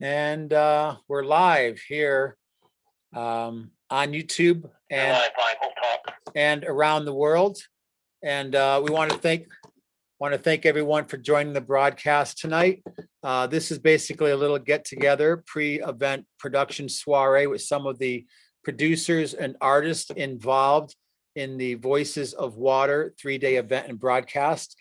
And we're live here on YouTube and around the world. And we want to thank everyone for joining the broadcast tonight. This is basically a little get together pre-event production soiree with some of the producers and artists involved in the Voices of Water 3-day event and broadcast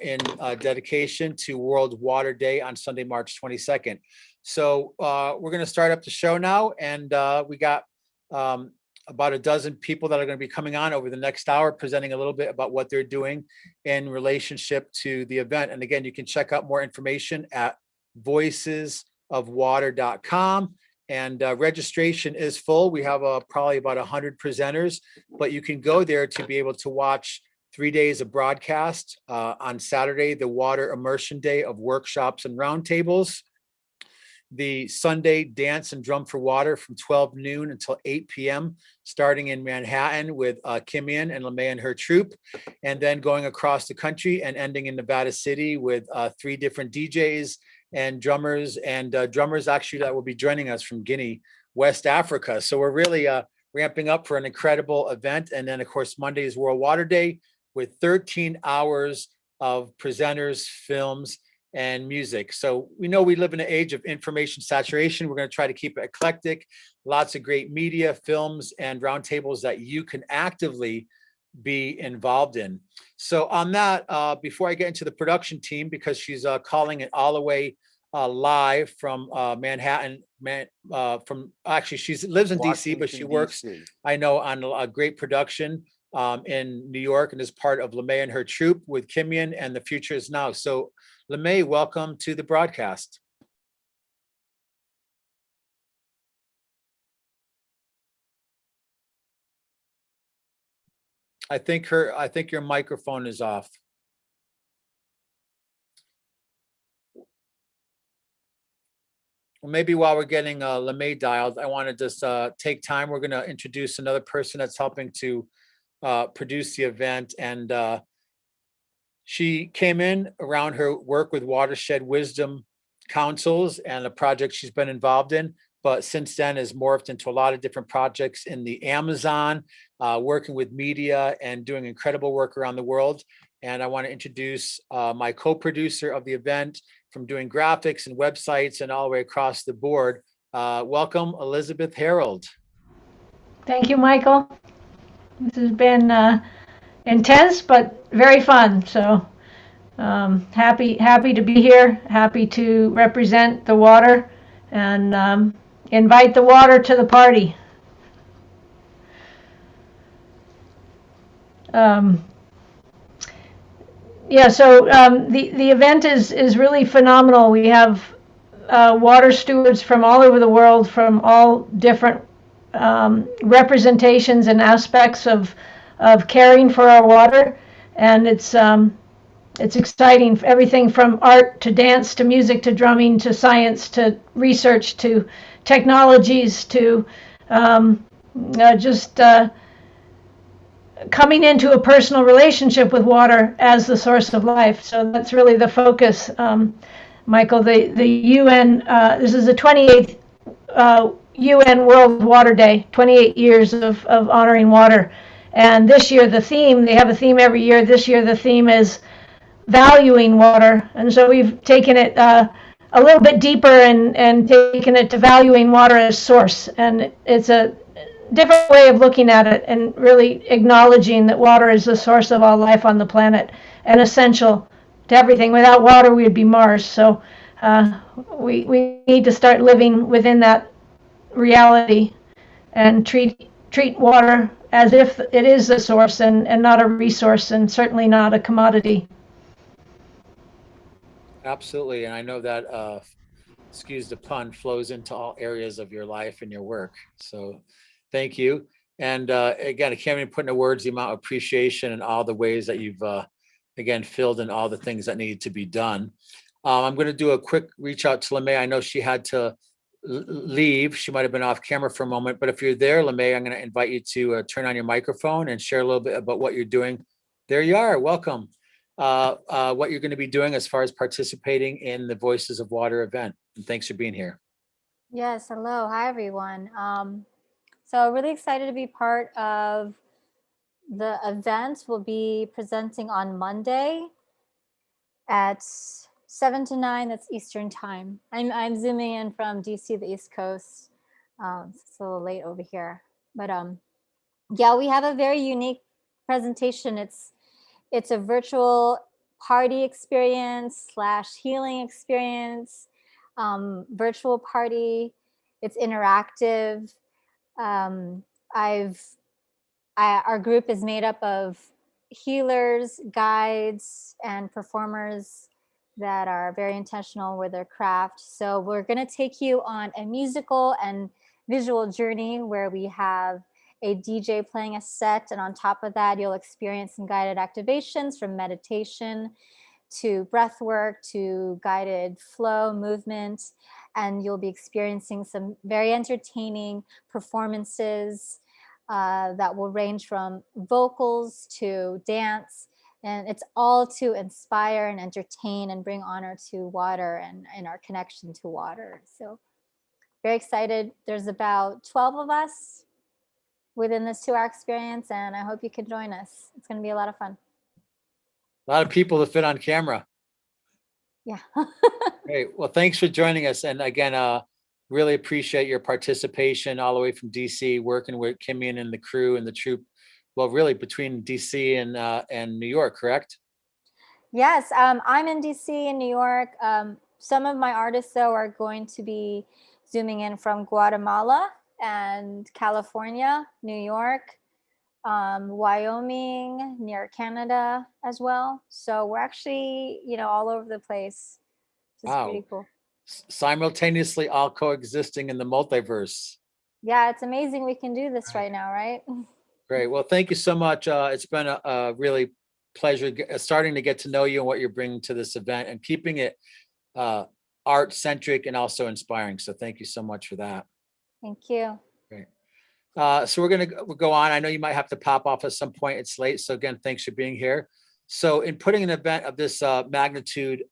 in dedication to World Water Day on Sunday, March 22nd. So we're going to start up the show now, and we got about a dozen people that are going to be coming on over the next hour, presenting a little bit about what they're doing in relationship to the event. And again, you can check out more information at voicesofwater.com. And registration is full. We have probably about 100 presenters, but you can go there to be able to watch 3 days of broadcast. On Saturday, the Water Immersion Day of workshops and roundtables. The Sunday Dance and Drum for Water from 12 noon until 8 p.m., starting in Manhattan with Kimian and LeMay and her troupe, and then going across the country and ending in Nevada City with 3 different DJs and drummers actually that will be joining us from Guinea, West Africa. So we're really ramping up for an incredible event. And then, of course, Monday is World Water Day with 13 hours of presenters, films, and music. So we know we live in an age of information saturation. We're going to try to keep it eclectic, lots of great media, films, and roundtables that you can actively be involved in. So on that, before I get into the production team, because she's calling it all the way live from Manhattan, she lives in DC, but she works, I know, on a great production in New York, and is part of LeMay and her troupe with Kimian and The Future Is Now. So LeMay, welcome to the broadcast. I think your microphone is off. Well, maybe while we're getting LeMay dialed, I want to just take time. We're going to introduce another person that's helping to produce the event. And she came in around her work with Watershed Wisdom Councils and a project she's been involved in, but since then has morphed into a lot of different projects in the Amazon, working with media and doing incredible work around the world. And I want to introduce my co-producer of the event, from doing graphics and websites and all the way across the board. Welcome, Elizabeth Harold. Thank you, Michael. This has been intense, but very fun. So happy to be here, happy to represent the water and invite the water to the party. The event is really phenomenal. We have water stewards from all over the world, from all different representations and aspects of caring for our water, and it's exciting. Everything from art to dance to music to drumming to science to research to technologies to coming into a personal relationship with water as the source of life. So that's really the focus, Michael. The UN, this is the 28th UN World Water Day, 28 years of honoring water. And this year the theme, they have a theme every year. This year the theme is valuing water. And so we've taken it a little bit deeper and taken it to valuing water as source. And it's a different way of looking at it, and really acknowledging that water is the source of all life on the planet and essential to everything. Without water, we would be Mars. So we need to start living within that reality and treat water as if it is a source and not a resource, and certainly not a commodity. Absolutely. And I know that, excuse the pun, flows into all areas of your life and your work. So thank you. And again, I can't even put into words the amount of appreciation and all the ways that you've, again, filled in all the things that needed to be done. I'm going to do a quick reach out to LeMay. I know she had to leave. She might have been off camera for a moment, but if you're there, LeMay, I'm going to invite you to turn on your microphone and share a little bit about what you're doing. There you are. Welcome. What you're going to be doing as far as participating in the Voices of Water event. And thanks for being here. Yes, hello. Hi, everyone. So really excited to be part of the event. We'll be presenting on Monday at 7 to 9. That's Eastern time. I'm zooming in from DC, the East Coast. It's a little late over here. But yeah, we have a very unique presentation. It's a virtual party experience slash healing experience, virtual party. It's interactive. Um, our group is made up of healers, guides, and performers that are very intentional with their craft. So we're going to take you on a musical and visual journey where we have a DJ playing a set, and on top of that, you'll experience some guided activations from meditation to breath work to guided flow movement, and you'll be experiencing some very entertaining performances that will range from vocals to dance. And it's all to inspire and entertain and bring honor to water and our connection to water. So very excited. There's about 12 of us within this 2-hour experience, and I hope you can join us. It's going to be a lot of fun. A lot of people to fit on camera. Yeah. Great. Well, thanks for joining us. And again, really appreciate your participation all the way from DC, working with Kimian and the crew and the troop. Well, really between DC and New York, correct? Yes, I'm in DC and New York. Some of my artists, though, are going to be zooming in from Guatemala and California, New York, Wyoming, near Canada as well. So we're actually, all over the place. Which is pretty Wow. cool. Simultaneously all coexisting in the multiverse. Yeah, it's amazing we can do this right now, right? Great. Well, thank you so much. It's been a really pleasure starting to get to know you and what you're bringing to this event and keeping it art centric and also inspiring. So thank you so much for that. Thank you. Great. So we'll go on. I know you might have to pop off at some point. It's late. So again, thanks for being here. So in putting an event of this magnitude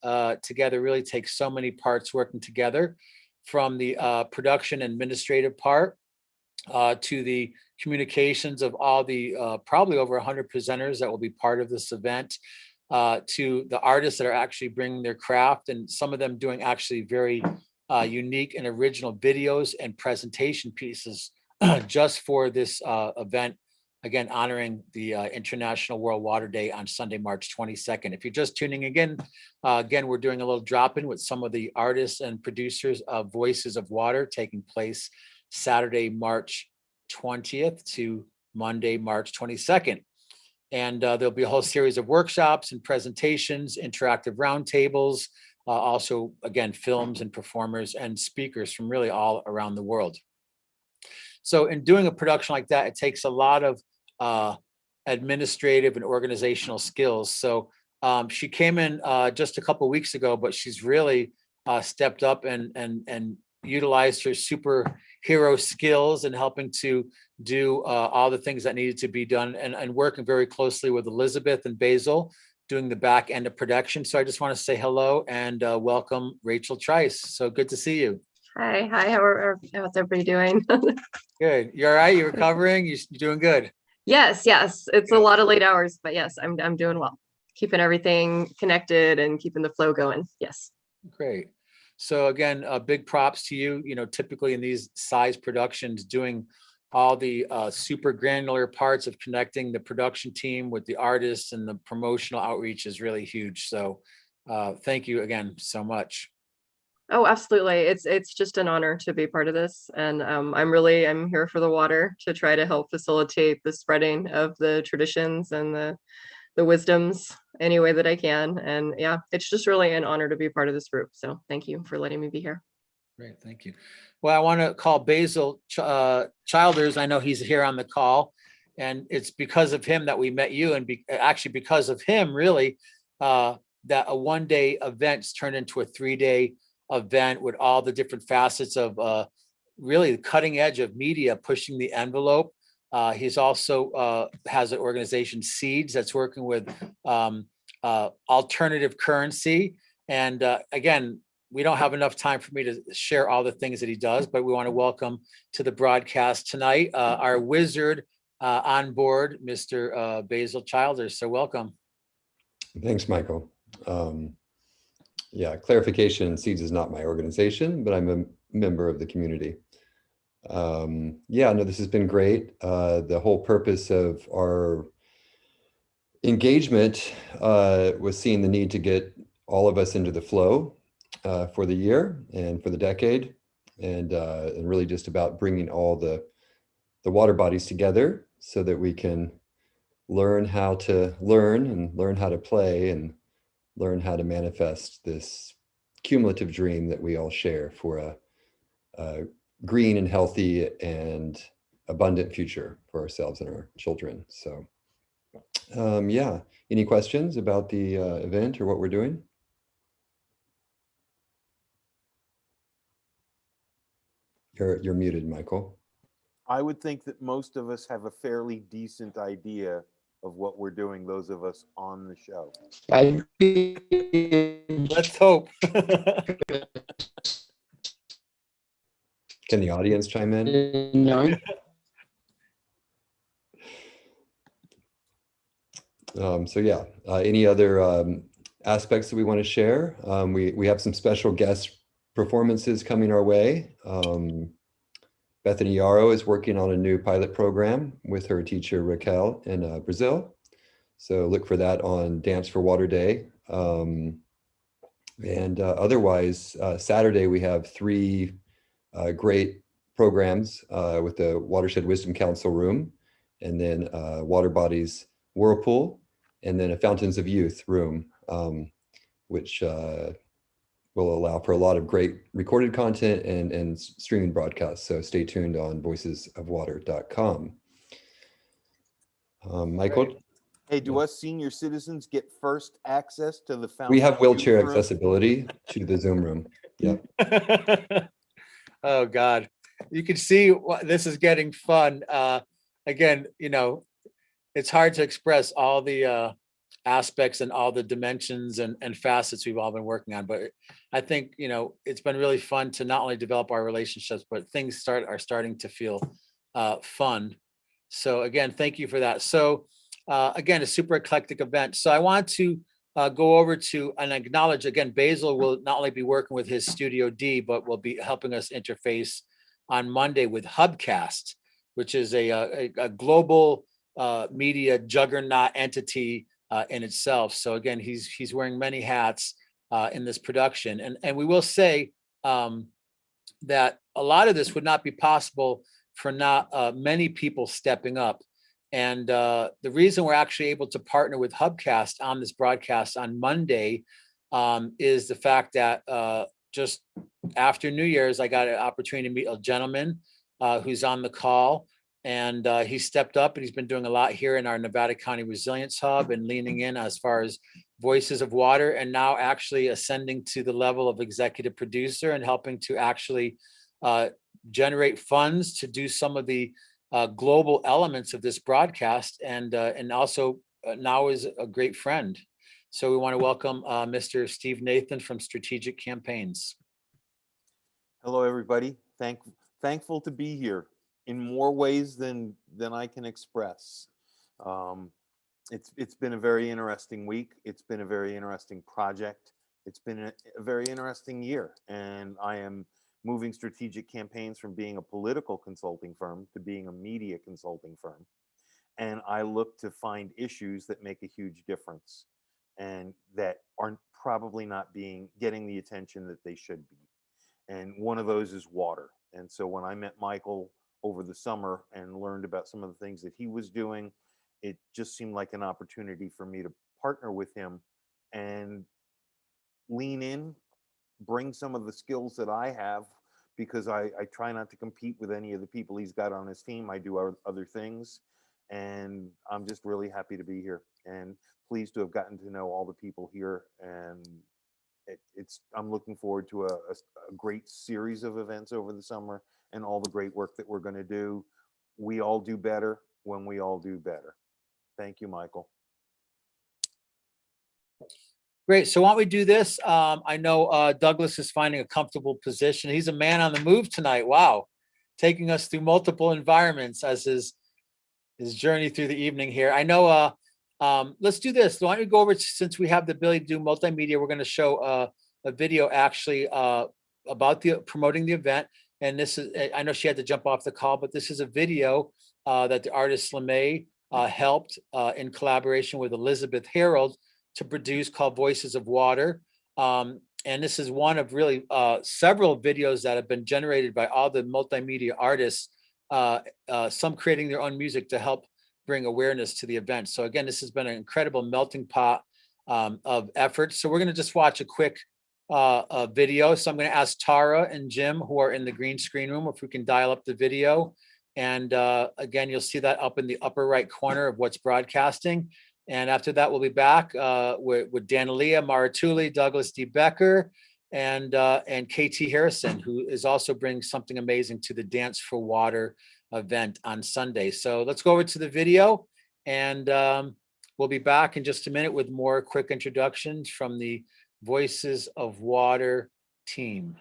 together really takes so many parts working together, from the production administrative part to the communications of all the probably over 100 presenters that will be part of this event, to the artists that are actually bringing their craft, and some of them doing actually very unique and original videos and presentation pieces just for this event, again, honoring the International World Water Day on Sunday, March 22nd. If you're just tuning again, we're doing a little drop-in with some of the artists and producers of Voices of Water, taking place Saturday, March 20th to Monday, March 22nd. And there'll be a whole series of workshops and presentations, interactive roundtables, also, again, films and performers and speakers from really all around the world. So in doing a production like that, it takes a lot of administrative and organizational skills. So she came in just a couple of weeks ago, but she's really stepped up and utilized her superhero skills in helping to do all the things that needed to be done, and working very closely with Elizabeth and Basil doing the back end of production. So I just want to say hello and welcome Rachel Trice. So good to see you. Hi, how's everybody doing? Good. You all right? You recovering? You're doing good? Yes. It's a lot of late hours, but yes, I'm doing well. Keeping everything connected and keeping the flow going. Yes. Great. So again, big props to you. You know, typically in these size productions, doing all the super granular parts of connecting the production team with the artists and the promotional outreach is really huge. So thank you again so much. Oh, absolutely. It's just an honor to be part of this. And I'm here for the water to try to help facilitate the spreading of the traditions and the wisdoms any way that I can. And yeah, it's just really an honor to be part of this group. So thank you for letting me be here. Great, thank you. Well, I want to call Basil Childers. I know he's here on the call, and it's because of him that we met you, and actually because of him, really, that a one-day event's turned into a 3-day event with all the different facets of really the cutting edge of media pushing the envelope. He's also has an organization, Seeds, that's working with alternative currency. And again, we don't have enough time for me to share all the things that he does, but we want to welcome to the broadcast tonight our wizard on board, Mr. Basil Childers. So welcome. Thanks, Michael. Yeah, clarification, Seeds is not my organization, but I'm a member of the community. Yeah, no, this has been great. The whole purpose of our engagement was seeing the need to get all of us into the flow for the year and for the decade, and really just about bringing all the water bodies together so that we can learn how to learn and learn how to play and learn how to manifest this cumulative dream that we all share for a green and healthy and abundant future for ourselves and our children. So yeah, any questions about the event or what we're doing? You're muted, Michael. I would think that most of us have a fairly decent idea of what we're doing, those of us on the show. Let's hope. Can the audience chime in? So yeah, any other aspects that we want to share? We have some special guest performances coming our way. Bethany Yarrow is working on a new pilot program with her teacher Raquel in Brazil. So look for that on Dance for Water Day. And otherwise, Saturday we have 3 great programs with the Watershed Wisdom Council room, and then Water Bodies Whirlpool, and then a Fountains of Youth room, which will allow for a lot of great recorded content and streaming broadcasts. So stay tuned on voicesofwater.com. Michael? Hey, do us senior citizens get first access to the fountain? We have wheelchair room? accessibility to the Zoom room. Yeah. Oh God, you can see what this is getting fun. Again, you know, it's hard to express all the aspects and all the dimensions and facets we've all been working on. But I think, you know, it's been really fun to not only develop our relationships, but things are starting to feel fun. So again, thank you for that. So again, a super eclectic event. So I want to go over to and acknowledge again, Basil will not only be working with his Studio D, but will be helping us interface on Monday with Hubcast, which is a global media juggernaut entity in itself. So again, he's wearing many hats in this production. And we will say that a lot of this would not be possible for not many people stepping up. And the reason we're actually able to partner with Hubcast on this broadcast on Monday is the fact that just after New Year's, I got an opportunity to meet a gentleman who's on the call. And he stepped up and he's been doing a lot here in our Nevada County Resilience Hub and leaning in as far as Voices of Water, and now actually ascending to the level of executive producer and helping to actually generate funds to do some of the global elements of this broadcast, and also now is a great friend. So we want to welcome Mr. Steve Nathan from Strategic Campaigns. Hello, everybody. Thankful to be here in more ways than I can express. It's been a very interesting week. It's been a very interesting project. It's been a very interesting year, and I am moving Strategic Campaigns from being a political consulting firm to being a media consulting firm. And I look to find issues that make a huge difference and that aren't probably not getting the attention that they should be. And one of those is water. And so when I met Michael over the summer and learned about some of the things that he was doing, it just seemed like an opportunity for me to partner with him and lean in, bring some of the skills that I have, because I try not to compete with any of the people he's got on his team. I do other things, and I'm just really happy to be here and pleased to have gotten to know all the people here. And I'm looking forward to a great series of events over the summer and all the great work that we're going to do. We all do better when we all do better. Thank you, Michael. Great. So why don't we do this? I know Douglas is finding a comfortable position. He's a man on the move tonight. Wow. Taking us through multiple environments as his journey through the evening here. I know, let's do this. Why don't we go over, since we have the ability to do multimedia, we're going to show a video actually about promoting the event. And this is, I know she had to jump off the call, but this is a video that the artist LeMay helped in collaboration with Elizabeth Harold to produce, called Voices of Water. And this is one of really several videos that have been generated by all the multimedia artists, some creating their own music to help bring awareness to the event. So again, this has been an incredible melting pot of effort. So we're gonna just watch a quick video. So I'm gonna ask Tara and Jim, who are in the green screen room, if we can dial up the video. And again, you'll see that up in the upper right corner of what's broadcasting. And after that, we'll be back with Danalia Maratuli, Douglas D. Becker, and KT Harrison, who is also bringing something amazing to the Dance for Water event on Sunday. So let's go over to the video, and we'll be back in just a minute with more quick introductions from the Voices of Water team.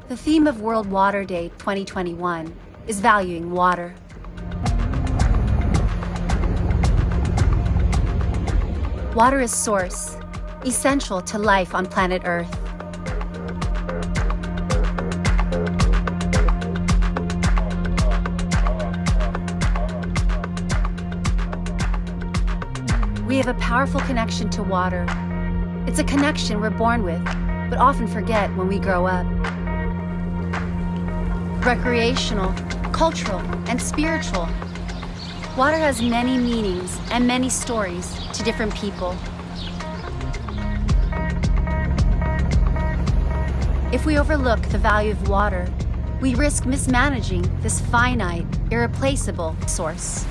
The theme of World Water Day 2021 is valuing water. Water is source, essential to life on planet Earth. We have a powerful connection to water. It's a connection we're born with, but often forget when we grow up. Recreational, cultural, and spiritual. Water has many meanings and many stories to different people. If we overlook the value of water, we risk mismanaging this finite, irreplaceable source.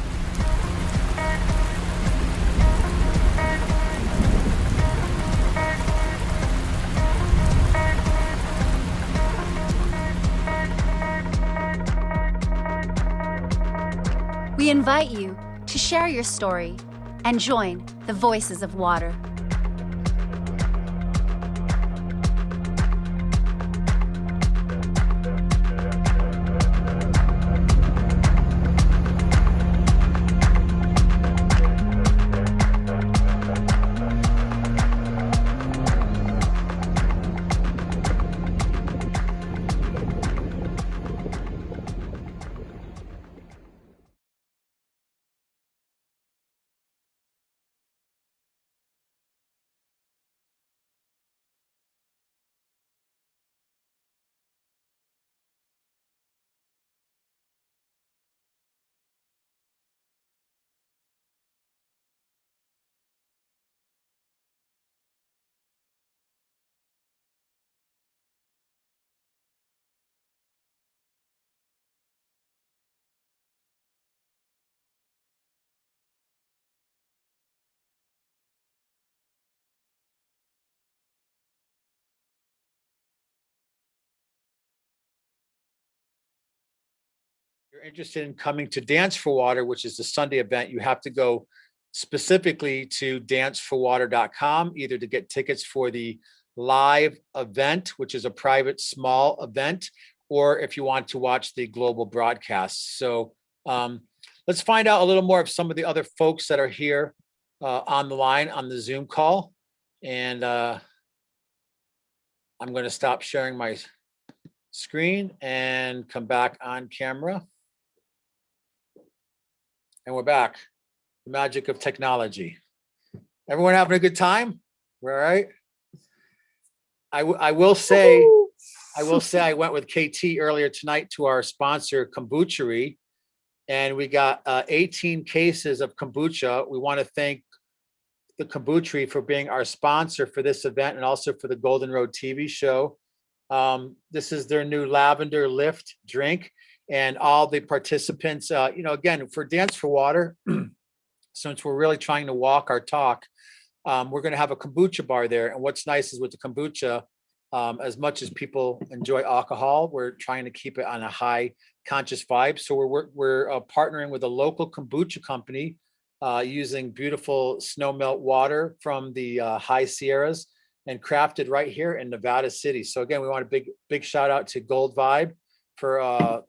We invite you to share your story and join the Voices of Water. You're interested in coming to Dance for Water, which is the Sunday event, you have to go specifically to danceforwater.com, either to get tickets for the live event, which is a private small event, or if you want to watch the global broadcast. So let's find out a little more of some of the other folks that are here on the line on the Zoom call. And I'm going to stop sharing my screen and come back on camera. And we're back. The magic of technology. Everyone having a good time? We're all right. I will say I went with KT earlier tonight to our sponsor, Kombuchery, and we got 18 cases of kombucha. We want to thank the Kombuchery for being our sponsor for this event and also for the Golden Road TV show. This is their new lavender lift drink, and all the participants, again, for Dance for Water, since we're really trying to walk our talk, we're going to have a kombucha bar there. And what's nice is with the kombucha, as much as people enjoy alcohol, we're trying to keep it on a high conscious vibe. So we're partnering with a local kombucha company, using beautiful snow melt water from the high Sierras and crafted right here in Nevada City. So again, we want a big shout out to Gold Vibe for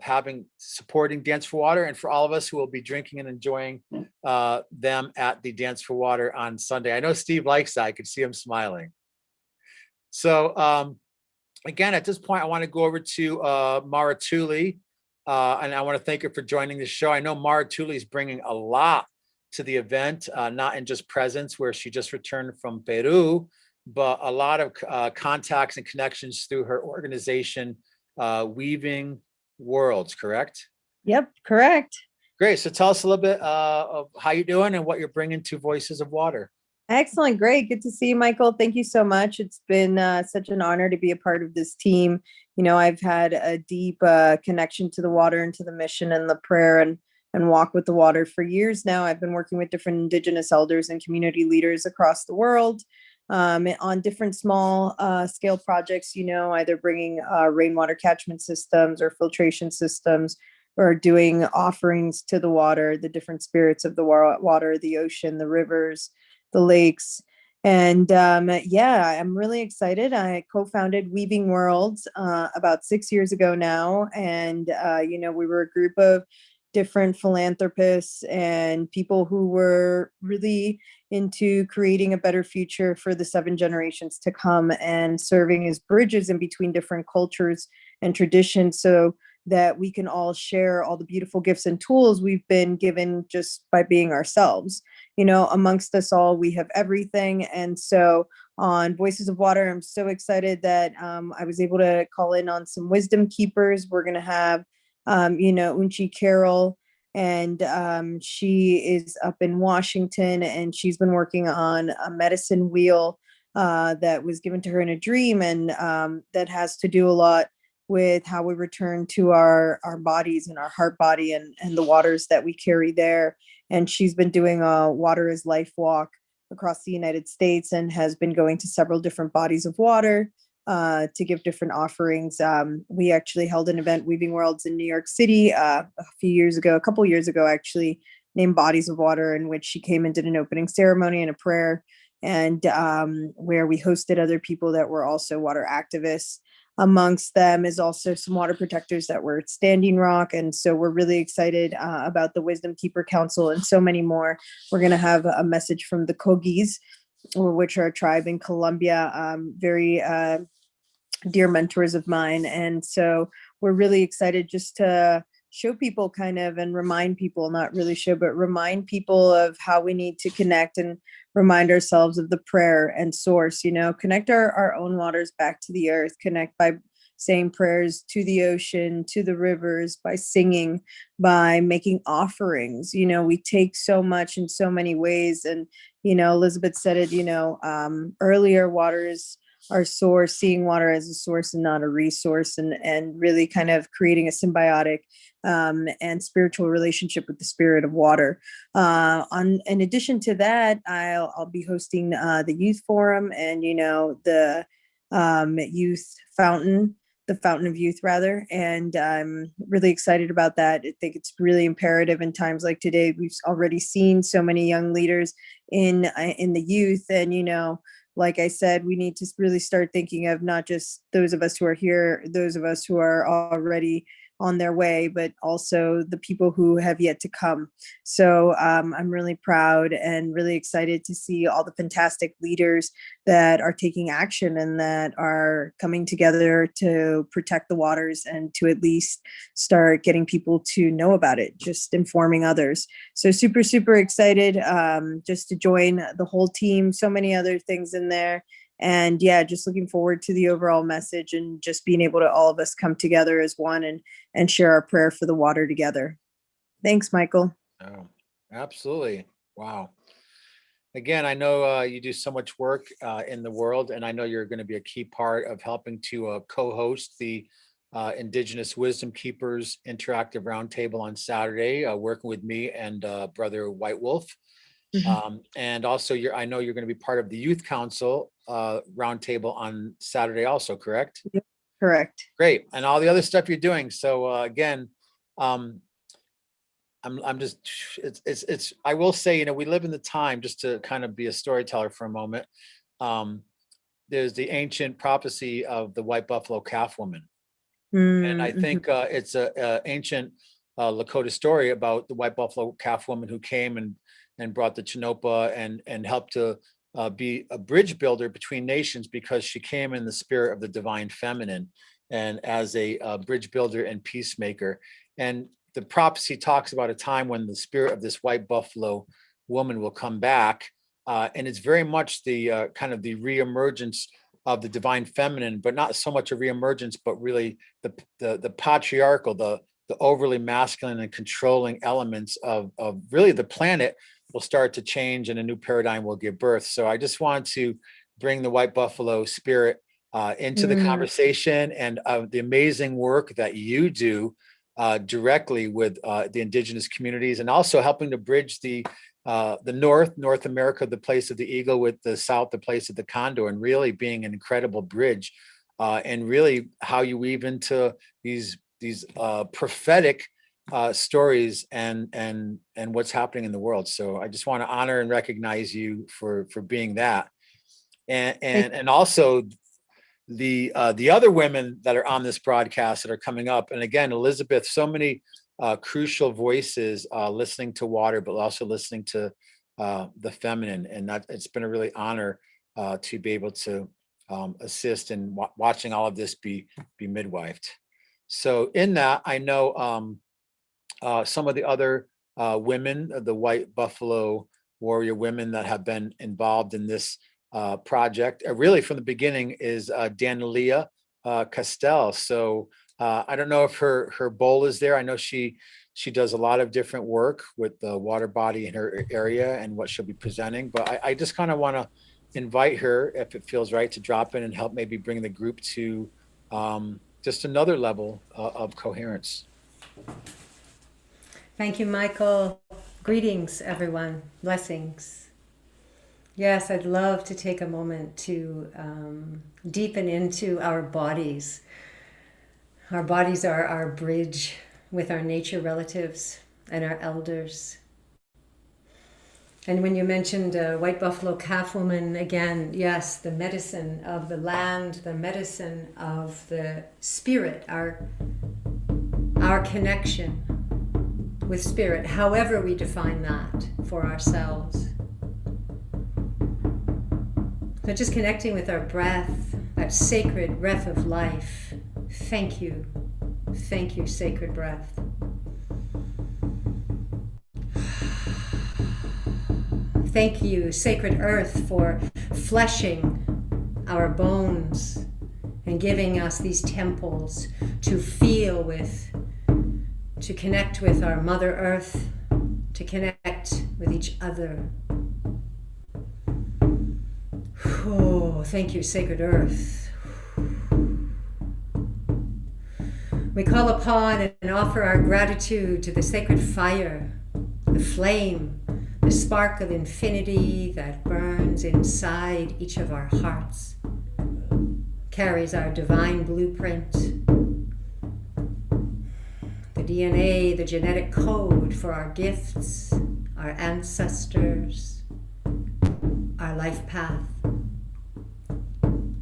supporting Dance for Water, and for all of us who will be drinking and enjoying them at the Dance for Water on Sunday. I know Steve likes that. I could see him smiling. So again, at this point, I want to go over to Mara Tooley, and I want to thank her for joining the show. I know Mara Tooley is bringing a lot to the event, not in just presence, where she just returned from Peru, but a lot of contacts and connections through her organization, Weaving Worlds, correct? Yep, correct. Great. So tell us a little bit of how you're doing and what you're bringing to Voices of Water. Excellent. Great. Good to see you, Michael. Thank you so much. It's been such an honor to be a part of this team. I've had a deep connection to the water and to the mission and the prayer and walk with the water for years now. I've been working with different Indigenous elders and community leaders across the world on different small scale projects, either bringing rainwater catchment systems or filtration systems, or doing offerings to the water, the different spirits of the water, the ocean, the rivers, the lakes. And I'm really excited. I co-founded Weaving Worlds about 6 years ago now. And, we were a group of different philanthropists and people who were really into creating a better future for the 7 generations to come, and serving as bridges in between different cultures and traditions, so that we can all share all the beautiful gifts and tools we've been given just by being ourselves. Amongst us all, we have everything. And so on Voices of Water, I'm so excited that I was able to call in on some wisdom keepers. We're going to have Unchi Carroll, and she is up in Washington, and she's been working on a medicine wheel that was given to her in a dream, and that has to do a lot with how we return to our bodies and our heart body and the waters that we carry there. And she's been doing a Water is Life walk across the United States, and has been going to several different bodies of water to give different offerings. We actually held an event, Weaving Worlds, in New York City a couple years ago, actually, named Bodies of Water, in which she came and did an opening ceremony and a prayer, and where we hosted other people that were also water activists. Amongst them is also some water protectors that were at Standing Rock. And so we're really excited about the Wisdom Keeper Council and so many more. We're going to have a message from the Kogis, which are a tribe in Colombia, very dear mentors of mine. And so we're really excited just to show people and remind people, not really show, but remind people of how we need to connect and remind ourselves of the prayer and source, connect our own waters back to the earth, connect by saying prayers to the ocean, to the rivers, by singing, by making offerings. We take so much in so many ways. And, Elizabeth said it, earlier, water is our source, seeing water as a source and not a resource, and really kind of creating a symbiotic and spiritual relationship with the spirit of water. In addition to that, I'll be hosting the youth forum and, the youth fountain, the fountain of youth rather. And I'm really excited about that. I think it's really imperative in times like today. We've already seen so many young leaders in the youth, and, like I said, we need to really start thinking of not just those of us who are here, those of us who are already on their way, but also the people who have yet to come. So I'm really proud and really excited to see all the fantastic leaders that are taking action and that are coming together to protect the waters and to at least start getting people to know about it, just informing others. So super, super excited just to join the whole team. So many other things in there. And just looking forward to the overall message and just being able to all of us come together as one and share our prayer for the water together. Thanks, Michael. Oh, absolutely. Wow. again, I know you do so much work in the world, and I know you're going to be a key part of helping to co-host the Indigenous Wisdom Keepers Interactive Roundtable on Saturday, working with me and Brother White Wolf. And also, I know you're going to be part of the Youth Council Roundtable on Saturday also, correct? Correct. Great, and all the other stuff you're doing. So again, I'm just, it's, I will say, you know, we live in the time, just to kind of be a storyteller for a moment. There's the ancient prophecy of the white buffalo calf woman. And I think it's a ancient Lakota story about the white buffalo calf woman who came and brought the Chinopa and helped to be a bridge builder between nations, because she came in the spirit of the divine feminine and as a bridge builder and peacemaker. And the prophecy talks about a time when the spirit of this white buffalo woman will come back. And it's very much the kind of the reemergence of the divine feminine, but not so much a reemergence, but really the patriarchal, the overly masculine and controlling elements of really the planet will start to change and a new paradigm will give birth. So I just want to bring the white buffalo spirit into the conversation and the amazing work that you do directly with the indigenous communities, and also helping to bridge the North America, the place of the eagle, with the South, the place of the condor, and really being an incredible bridge, and really how you weave into these prophetic stories and what's happening in the world. So I just want to honor and recognize you for being that, and also the other women that are on this broadcast that are coming up. And again, Elizabeth, so many crucial voices listening to water, but also listening to the feminine, and that it's been a really honor to be able to assist in watching all of this be midwifed. So in that, I know some of the other women, the white buffalo warrior women that have been involved in this project, really from the beginning, is Danilia Castell. So I don't know if her bowl is there. I know she does a lot of different work with the water body in her area and what she'll be presenting. But I just kind of want to invite her, if it feels right, to drop in and help maybe bring the group to just another level of coherence. Thank you, Michael. Greetings, everyone. Blessings. Yes, I'd love to take a moment to deepen into our bodies. Our bodies are our bridge with our nature relatives and our elders. And when you mentioned white buffalo calf woman, again, yes, the medicine of the land, the medicine of the spirit, our connection with spirit, however we define that for ourselves. So just connecting with our breath, that sacred breath of life. Thank you, sacred breath. Thank you, sacred earth, for fleshing our bones and giving us these temples to feel with, to connect with our Mother Earth, to connect with each other. Oh, thank you, sacred earth. We call upon and offer our gratitude to the sacred fire, the flame, the spark of infinity that burns inside each of our hearts, carries our divine blueprint, the DNA, the genetic code for our gifts, our ancestors, our life path.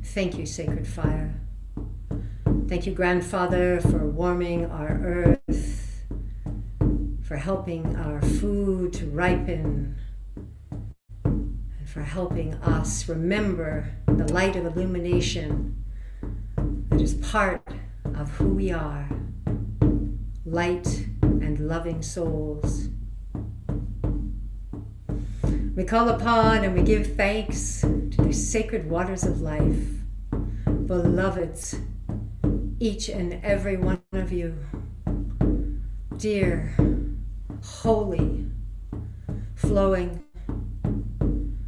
Thank you, sacred fire. Thank you, grandfather, for warming our earth, for helping our food to ripen, and for helping us remember the light of illumination that is part of who we are, light and loving souls. We call upon and we give thanks to the sacred waters of life, beloveds, each and every one of you, dear, holy, flowing,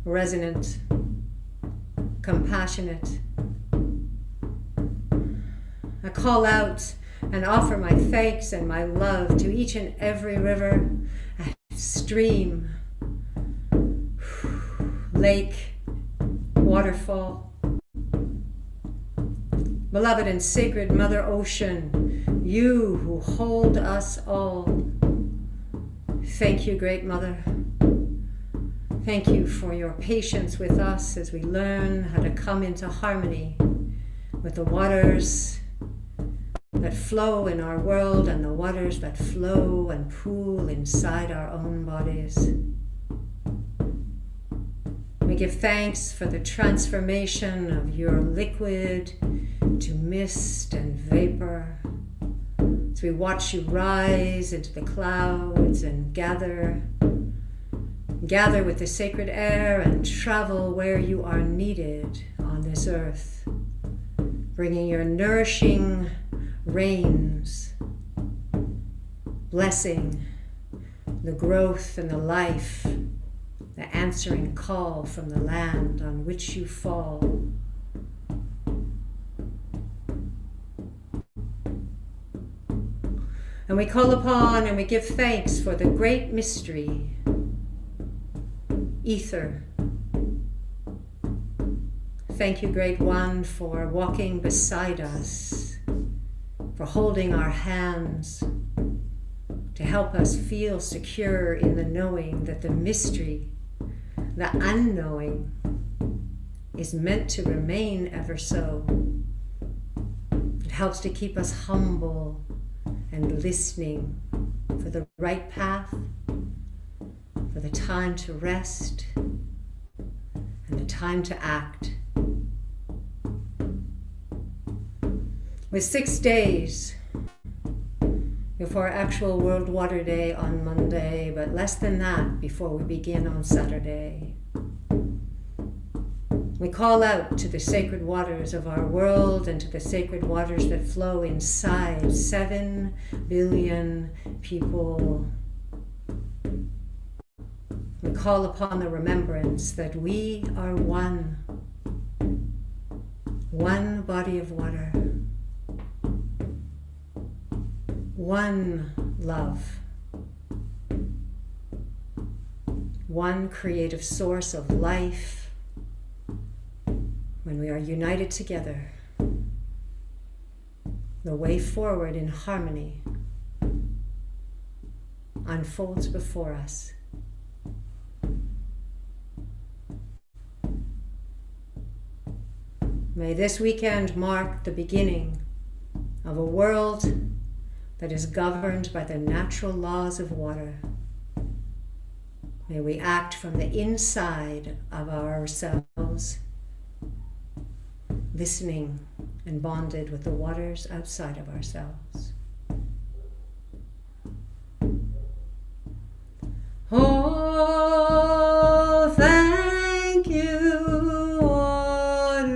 resonant, compassionate. I call out and offer my thanks and my love to each and every river, stream, lake, waterfall. Beloved and sacred Mother Ocean, you who hold us all. Thank you, Great Mother. Thank you for your patience with us as we learn how to come into harmony with the waters that flow in our world and the waters that flow and pool inside our own bodies. We give thanks for the transformation of your liquid to mist and vapor, as we watch you rise into the clouds and gather with the sacred air and travel where you are needed on this earth, bringing your nourishing rains, blessing the growth and the life, the answering call from the land on which you fall. And we call upon and we give thanks for the great mystery, ether. Thank you, Great One, for walking beside us, for holding our hands, to help us feel secure in the knowing that the mystery, the unknowing, is meant to remain ever so. It helps to keep us humble and listening for the right path, for the time to rest, and the time to act. With 6 days before actual World Water Day on Monday, but less than that before we begin on Saturday, we call out to the sacred waters of our world and to the sacred waters that flow inside 7 billion people. We call upon the remembrance that we are one body of water, one love, one creative source of life. When we are united together, the way forward in harmony unfolds before us. May this weekend mark the beginning of a world that is governed by the natural laws of water. May we act from the inside of ourselves, listening and bonded with the waters outside of ourselves. Oh, thank you, water,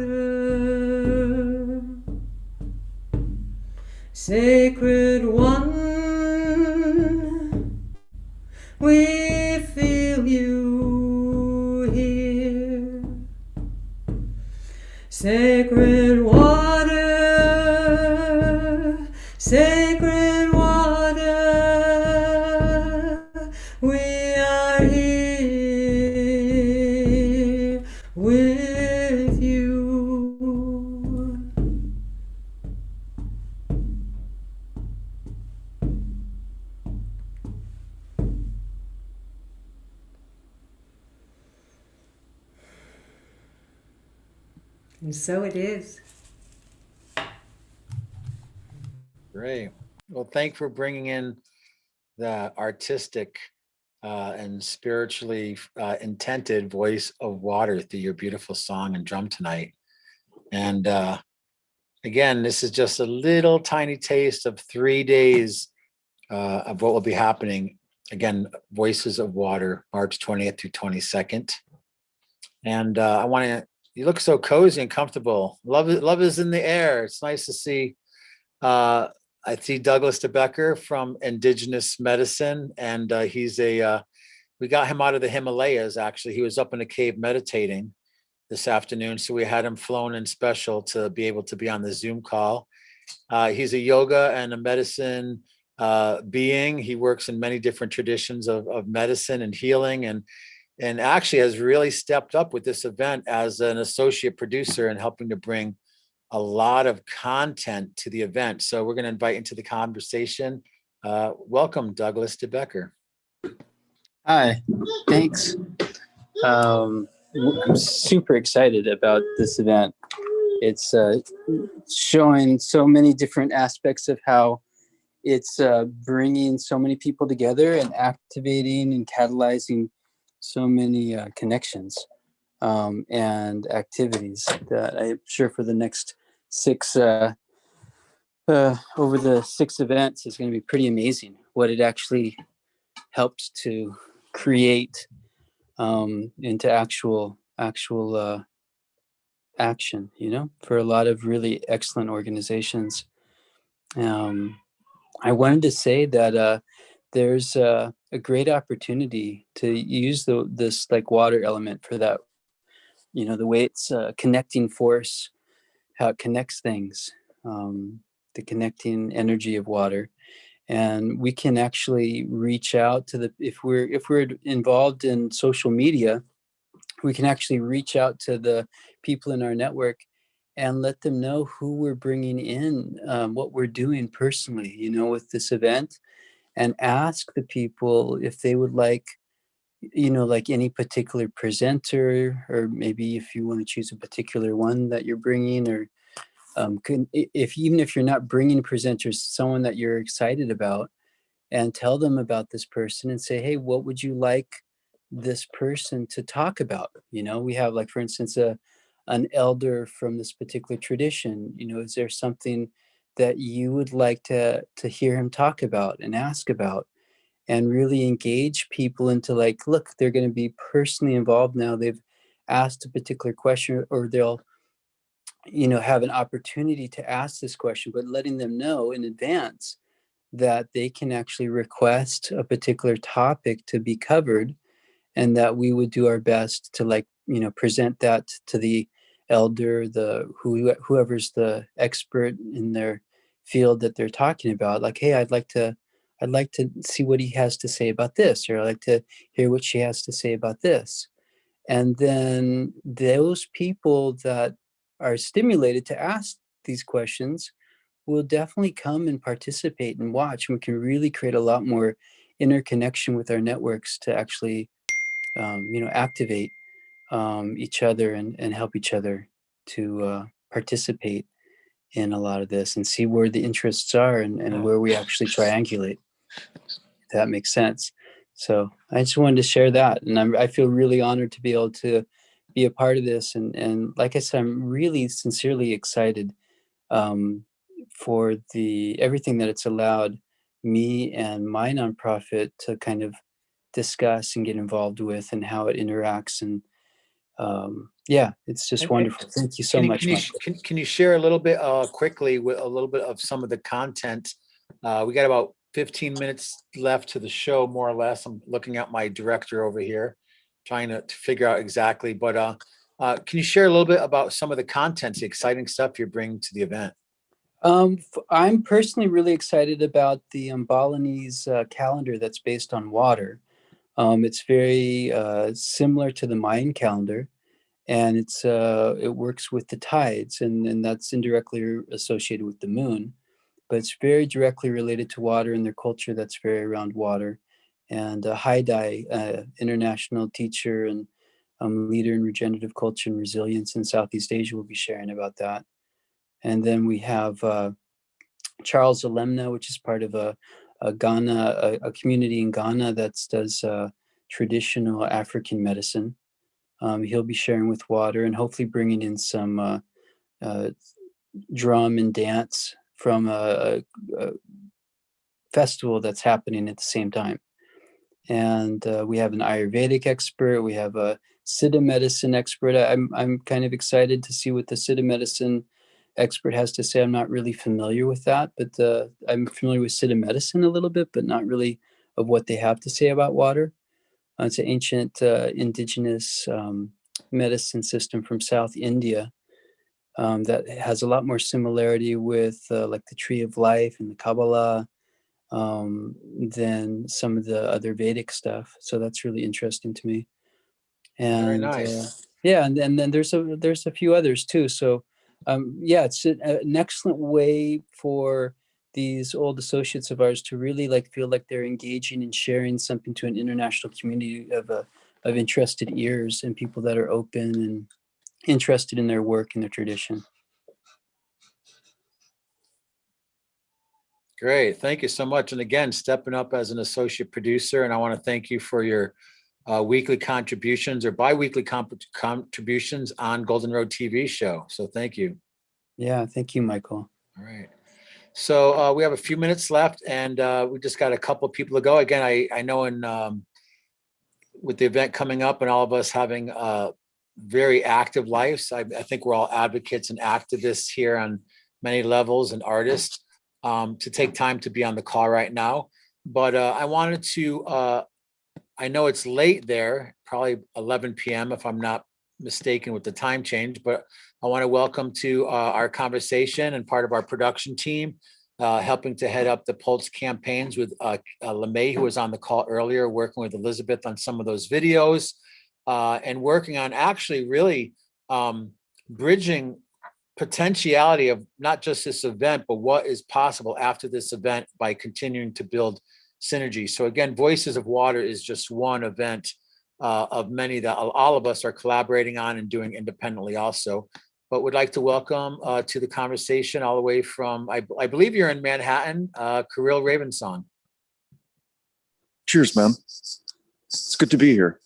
sacred one, we feel you here. Sacred water, sacred water, we are here with you. And so it is. Great. Well, thank you for bringing in the artistic and spiritually intended voice of water through your beautiful song and drum tonight. And again, this is just a little tiny taste of 3 days of what will be happening. Again, Voices of Water, March 20th through 22nd. And I want to, you look so cozy and comfortable. Love is in the air. It's nice to see. I see Douglas DeBecker from Indigenous Medicine, and he's a we got him out of the Himalayas. Actually, he was up in a cave meditating this afternoon, so we had him flown in special to be able to be on the Zoom call. He's a yoga and a medicine being. He works in many different traditions of medicine and healing, and actually has really stepped up with this event as an associate producer and helping to bring a lot of content to the event. So we're going to invite into the conversation. Welcome, Douglas DeBecker. Hi, thanks. I'm super excited about this event. It's showing so many different aspects of how it's bringing so many people together and activating and catalyzing so many connections and activities that I'm sure for the next over the 6 events is going to be pretty amazing what it actually helps to create into actual action, for a lot of really excellent organizations. I wanted to say that there's a great opportunity to use this like water element for that, the way it's a connecting force, how it connects things, the connecting energy of water. And we can actually reach out to if we're involved in social media, we can actually reach out to the people in our network and let them know who we're bringing in, what we're doing personally, with this event, and ask the people if they would like, like any particular presenter, or maybe if you want to choose a particular one that you're bringing, or even if you're not bringing presenters, someone that you're excited about, and tell them about this person and say, hey, what would you like this person to talk about? We have, like, for instance, an elder from this particular tradition. Is there something that you would like to hear him talk about and ask about, and really engage people into, like, look, they're going to be personally involved now. They've asked a particular question, or they'll have an opportunity to ask this question, but letting them know in advance that they can actually request a particular topic to be covered, and that we would do our best to, present that to the elder, whoever's the expert in their field that they're talking about. Like, hey, I'd like to see what he has to say about this, or I'd like to hear what she has to say about this. And then those people that are stimulated to ask these questions will definitely come and participate and watch. And we can really create a lot more interconnection with our networks to actually, activate each other and help each other to participate in a lot of this, and see where the interests are and where we actually triangulate, if that makes sense. So I just wanted to share that. And I feel really honored to be able to be a part of this. And like I said, I'm really sincerely excited for everything that it's allowed me and my nonprofit to kind of discuss and get involved with, and how it interacts. And it's just wonderful. Thank you so much, Michael. Can you share a little bit quickly with a little bit of some of the content? We got about 15 minutes left to the show, more or less. I'm looking at my director over here, trying to figure out exactly. But can you share a little bit about some of the content, the exciting stuff you're bringing to the event? I'm personally really excited about the Balinese calendar that's based on water. It's very similar to the Mayan calendar, and it works with the tides, and that's indirectly associated with the moon, but it's very directly related to water and their culture that's very around water. And Haidai, international teacher and leader in regenerative culture and resilience in Southeast Asia, will be sharing about that. And then we have Charles Alemna, which is part of a community in Ghana that does traditional African medicine. He'll be sharing with water, and hopefully bringing in some drum and dance from a festival that's happening at the same time. And we have an Ayurvedic expert. We have a Siddha medicine expert. I'm kind of excited to see what the Siddha medicine expert has to say. I'm not really familiar with that, but I'm familiar with Siddha medicine a little bit, but not really of what they have to say about water. It's an ancient indigenous medicine system from South India that has a lot more similarity with like the Tree of Life and the Kabbalah than some of the other Vedic stuff. So that's really interesting to me. Very And nice. yeah, and then there's a few others too. So yeah, it's an excellent way for these old associates of ours to really like feel like they're engaging and sharing something to an international community of interested ears and people that are open and interested in their work and their tradition. Great. Thank you so much. And again, stepping up as an associate producer. And I want to thank you for your weekly contributions or bi-weekly contributions on Golden Road TV show. So thank you. Yeah, thank you, Michael. All right. So we have a few minutes left, and we just got a couple of people to go. Again, I know with the event coming up and all of us having very active lives, I think we're all advocates and activists here on many levels and artists to take time to be on the call right now. But I wanted to, I know it's late there, probably 11 p.m. if I'm not mistaken with the time change, but I want to welcome to our conversation and part of our production team, helping to head up the Pulse campaigns with LeMay, who was on the call earlier, working with Elizabeth on some of those videos and working on actually really bridging potentiality of not just this event, but what is possible after this event by continuing to build synergy. So again, Voices of Water is just one event of many that all of us are collaborating on and doing independently also. But would like to welcome to the conversation all the way from, I believe you're in Manhattan, Kirill Ravensong. Cheers, man. It's good to be here.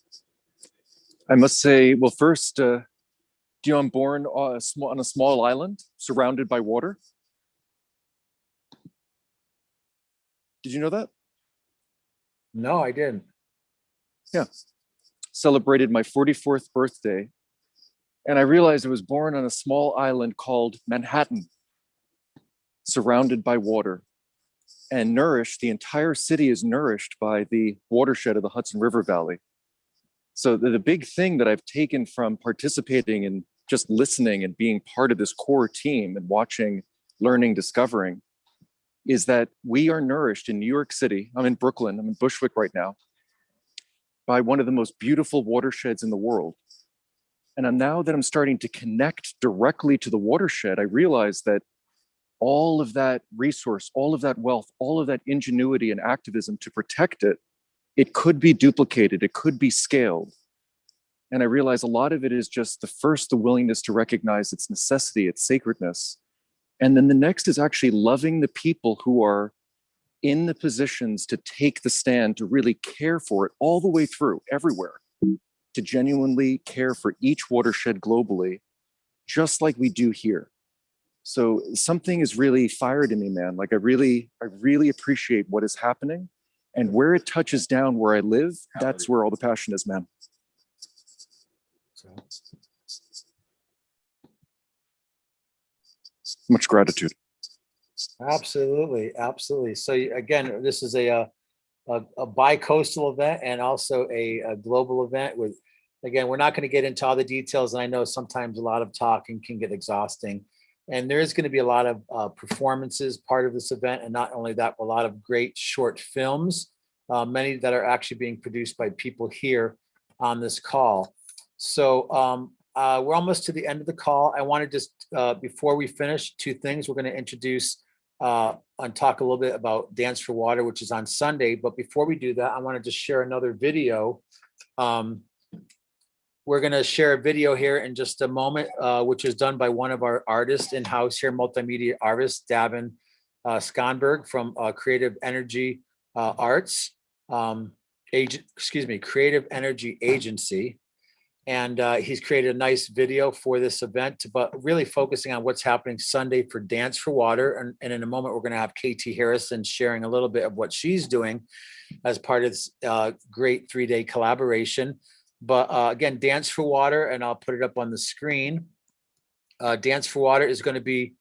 I must say, well, first, I'm born on a small island surrounded by water. Did you know that? No, I didn't. Yeah. Celebrated my 44th birthday. And I realized I was born on a small island called Manhattan, surrounded by water and nourished. The entire city is nourished by the watershed of the Hudson River Valley. So the big thing that I've taken from participating and just listening and being part of this core team and watching, learning, discovering is that we are nourished in New York City. I'm in Brooklyn, I'm in Bushwick right now, by one of the most beautiful watersheds in the world. And now that I'm starting to connect directly to the watershed, I realize that all of that resource, all of that wealth, all of that ingenuity and activism to protect it, it could be duplicated, it could be scaled. And I realize a lot of it is just the willingness to recognize its necessity, its sacredness. And then the next is actually loving the people who are in the positions to take the stand, to really care for it all the way through, everywhere, to genuinely care for each watershed globally, just like we do here. So something is really fired in me, man. Like I really appreciate what is happening, and where it touches down where I live, that's where all the passion is, man. Much gratitude. Absolutely, absolutely. So again, this is a bi-coastal event and also a global event with, again, we're not going to get into all the details. And I know sometimes a lot of talking can get exhausting. And there is going to be a lot of performances part of this event. And not only that, but a lot of great short films, many that are actually being produced by people here on this call. So we're almost to the end of the call. I want to just, before we finish, two things. We're going to introduce and talk a little bit about Dance for Water, which is on Sunday. But before we do that, I want to just share another video. We're going to share a video here in just a moment, which is done by one of our artists in-house here, multimedia artist, Davin Skonberg from Creative Energy Arts, Creative Energy Agency. And he's created a nice video for this event, but really focusing on what's happening Sunday for Dance for Water. And in a moment, we're going to have KT Harrison sharing a little bit of what she's doing as part of this great 3-day collaboration. But again, Dance for Water, and I'll put it up on the screen. Dance for Water is going to be,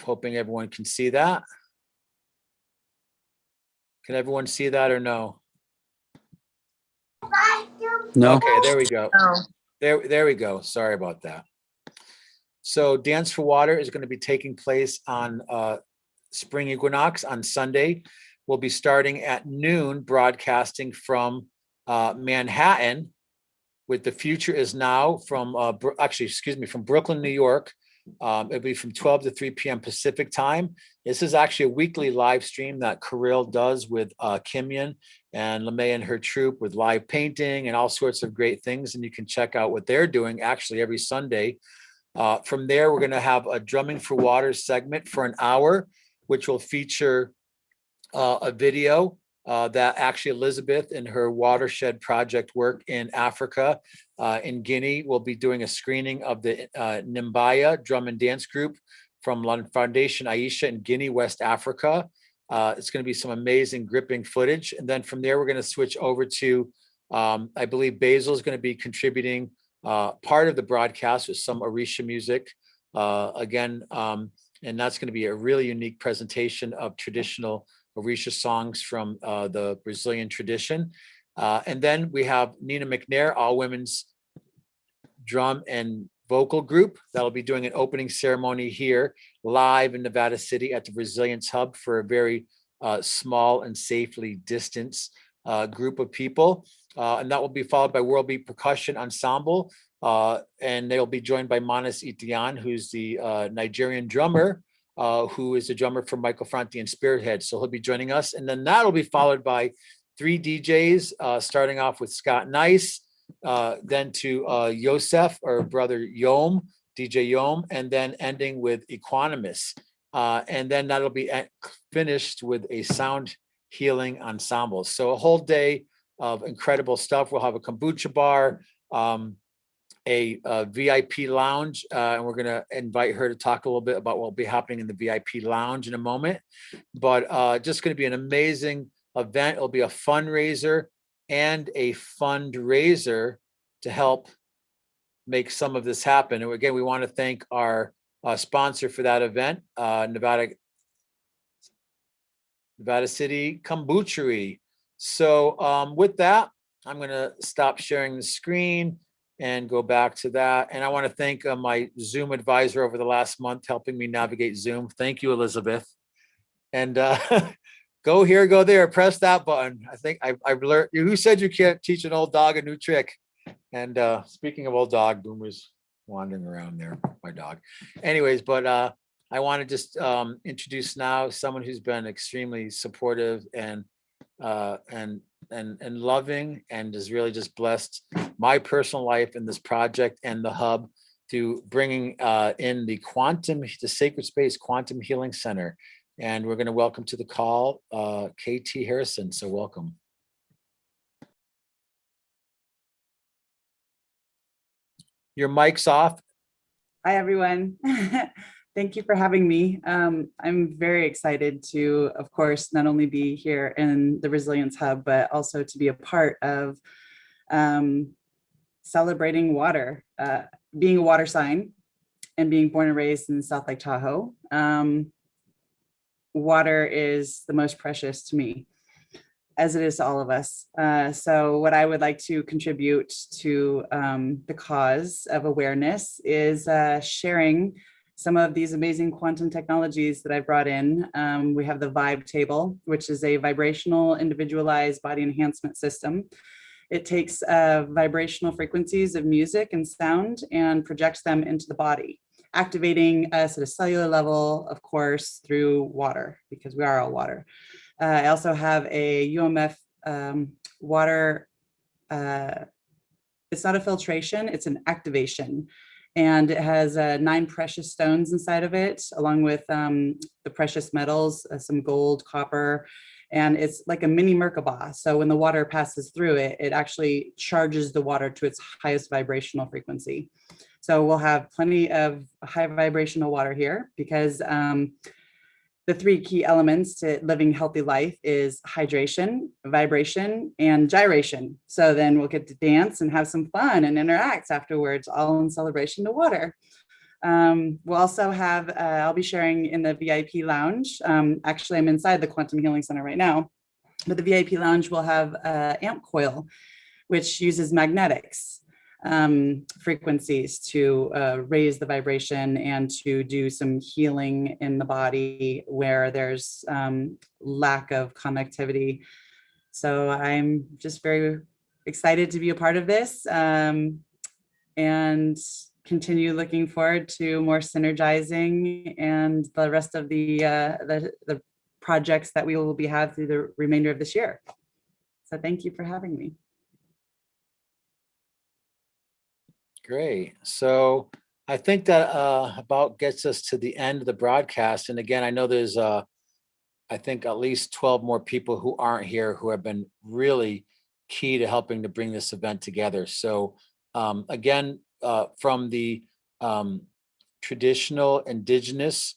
hoping everyone can see that. Can everyone see that or no? No. Okay, there we go. Oh. There we go. Sorry about that. So Dance for Water is going to be taking place on spring equinox on Sunday. We'll be starting at noon, broadcasting from Manhattan with The Future Is Now from from Brooklyn, New York. It'll be from 12 to 3 p.m. Pacific time. This is actually a weekly live stream that Kirill does with Kimyan and LeMay and her troupe with live painting and all sorts of great things. And you can check out what they're doing actually every Sunday. From there, we're going to have a Drumming for Water segment for an hour, which will feature a video that actually Elizabeth and her watershed project work in Africa. In Guinea, we'll be doing a screening of the Nimbaya drum and dance group from London Foundation Aisha in Guinea, West Africa. It's going to be some amazing gripping footage. And then from there, we're going to switch over to, I believe Basil is going to be contributing part of the broadcast with some Orisha music. And that's going to be a really unique presentation of traditional Orisha songs from the Brazilian tradition. And then we have Nina McNair, all women's drum and vocal group that'll be doing an opening ceremony here live in Nevada City at the Resilience Hub for a very small and safely distanced group of people. And that will be followed by World Beat Percussion Ensemble. And they'll be joined by Manas Itian, who's the Nigerian drummer, who is a drummer for Michael Franti and Spirit. So he'll be joining us. And then that'll be followed by 3 DJs, starting off with Scott Nice, then to Yosef, or brother Yom, DJ Yom, and then ending with Equanimous. And then that'll be finished with a sound healing ensemble. So a whole day of incredible stuff. We'll have a kombucha bar, a VIP lounge, and we're going to invite her to talk a little bit about what will be happening in the VIP lounge in a moment. But just going to be an amazing event. It'll be a fundraiser and a fundraiser to help make some of this happen. And again, we want to thank our sponsor for that event, Nevada City Kombuchery. So with that, I'm going to stop sharing the screen and go back to that. And I want to thank my Zoom advisor over the last month, helping me navigate Zoom. Thank you, Elizabeth. And go here, go there, press that button. I think I've learned. Who said you can't teach an old dog a new trick? And speaking of old dog, Boomer's wandering around there, my dog. Anyways, but I want to just introduce now someone who's been extremely supportive and loving, and has really just blessed my personal life in this project and the hub through bringing in the Sacred Space Quantum Healing Center. And we're going to welcome to the call KT Harrison. So welcome. Your mic's off. Hi, everyone. Thank you for having me. I'm very excited to, of course, not only be here in the Resilience Hub, but also to be a part of celebrating water, being a water sign and being born and raised in South Lake Tahoe. Water is the most precious to me, as it is to all of us. So what I would like to contribute to the cause of awareness is sharing some of these amazing quantum technologies that I brought in. We have the Vibe Table, which is a vibrational individualized body enhancement system. It takes vibrational frequencies of music and sound and projects them into the body, activating us at a cellular level, of course, through water, because we are all water. I also have a UMF water, it's not a filtration, it's an activation. And it has 9 precious stones inside of it, along with the precious metals, some gold, copper, and it's like a mini Merkaba. So when the water passes through it, it actually charges the water to its highest vibrational frequency. So we'll have plenty of high vibrational water here, because the 3 key elements to living healthy life is hydration, vibration, and gyration. So then we'll get to dance and have some fun and interact afterwards, all in celebration to water. We'll also have, I'll be sharing in the VIP lounge. Actually, I'm inside the Quantum Healing Center right now, but the VIP lounge will have Amp Coil, which uses magnetics frequencies to raise the vibration and to do some healing in the body where there's lack of connectivity. So I'm just very excited to be a part of this, and continue looking forward to more synergizing and the rest of the projects that we will have through the remainder of this year. So thank you for having me. Great. So I think that about gets us to the end of the broadcast. And again, I know there's I think at least 12 more people who aren't here who have been really key to helping to bring this event together. So again, from the traditional indigenous